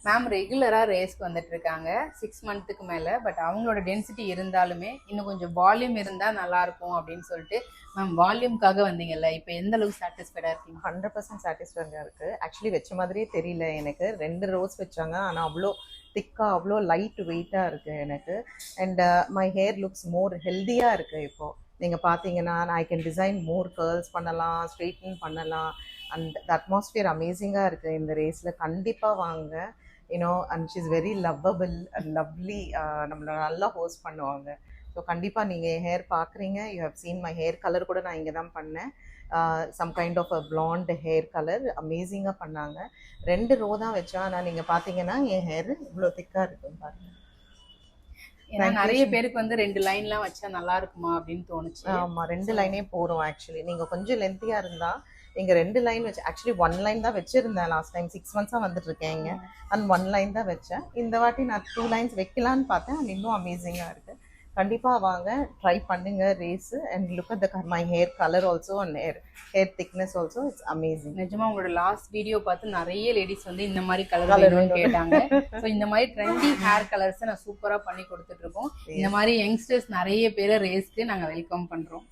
Ma'am ரெகுலரா ரேஸ்க்கு வந்துட்டு இருக்காங்க 6 மந்த்துக்கு மேல. பட் அவங்களோட டென்சிட்டி இருந்தாலுமே இன்னும் கொஞ்சம் வால்யூம் இருந்தா நல்லா இருக்கும் அப்படின்னு சொல்லிட்டு மேம் வால்யூம்காக வந்தீங்கல்ல, இப்போ எந்த அளவுக்கு சாட்டிஸ்ஃபைடா இருக்கீங்க? 100% சாட்டிஸ்ஃபைடாக இருக்குது. ஆக்சுவலி வச்ச மாதிரியே தெரியல எனக்கு. 2 ரோஸ் வச்சாங்க, ஆனால் அவ்வளோ திக்காக அவ்வளோ லைட் வெயிட்டாக இருக்குது எனக்கு. And my hair looks more ஹெல்த்தியாக இருக்குது. இப்போது நீங்கள் பார்த்தீங்கன்னா I can design more curls பண்ணலாம், ஸ்ட்ரெயிட்டன் பண்ணலாம். அண்ட் த அட்மாஸ்ஃபியர் அமேசிங்காக இருக்குது இந்த ரேஸில். கண்டிப்பாக வாங்க. And she is very lovable and lovely. நம்மளை நல்லா ஹோஸ்ட் பண்ணுவாங்க. ஸோ கண்டிப்பாக நீங்கள் என் ஹேர் பார்க்குறீங்க. You have seen my hair colour கூட நான் இங்கே தான் பண்ணேன். Some kind of a blonde hair colour அமேசிங்காக பண்ணாங்க. 2 ரோ தான் வச்சா, ஆனால் நீங்கள் பார்த்தீங்கன்னா என் ஹேர் இவ்வளோ திக்காக இருக்குன்னு பாருங்க. ஏன்னா நிறைய பேருக்கு வந்து 2 லைன்லாம் வச்சா நல்லா இருக்குமா அப்படின்னு தோணுச்சு. ஆமாம், 2 லைனே போகிறோம். ஆக்சுவலி நீங்கள் கொஞ்சம் லென்த்தியாக இருந்தால் நீங்கள் 2 லைன் வச்சு, ஆக்சுவலி 1 லைன் தான் வச்சுருந்தேன் லாஸ்ட் டைம். 6 மந்த்ஸாக வந்துட்டு இருக்கேங்க. அண்ட் 1 லைன் தான் வச்சேன். இந்த வாட்டி நான் 2 லைன்ஸ் வைக்கலான்னு பார்த்தேன். அது இன்னும் அமேசிங்காக இருக்குது. கண்டிப்பாக வாங்க, ட்ரை பண்ணுங்க race. And look at my hair colour also and hair thickness also. It's amazing. நிஜமா உங்களோட லாஸ்ட் வீடியோ பார்த்து நிறைய லேடிஸ் வந்து இந்த மாதிரி கலர் கேட்டாங்க. ஸோ இந்த மாதிரி ட்ரெண்டி ஹேர் கலர்ஸ் நான் சூப்பராக பண்ணி கொடுத்துட்டு இருக்கோம். இந்த மாதிரி யங்ஸ்டர்ஸ் நிறைய பேரை ரேஸ்க்கு நாங்கள் வெல்கம் பண்றோம்.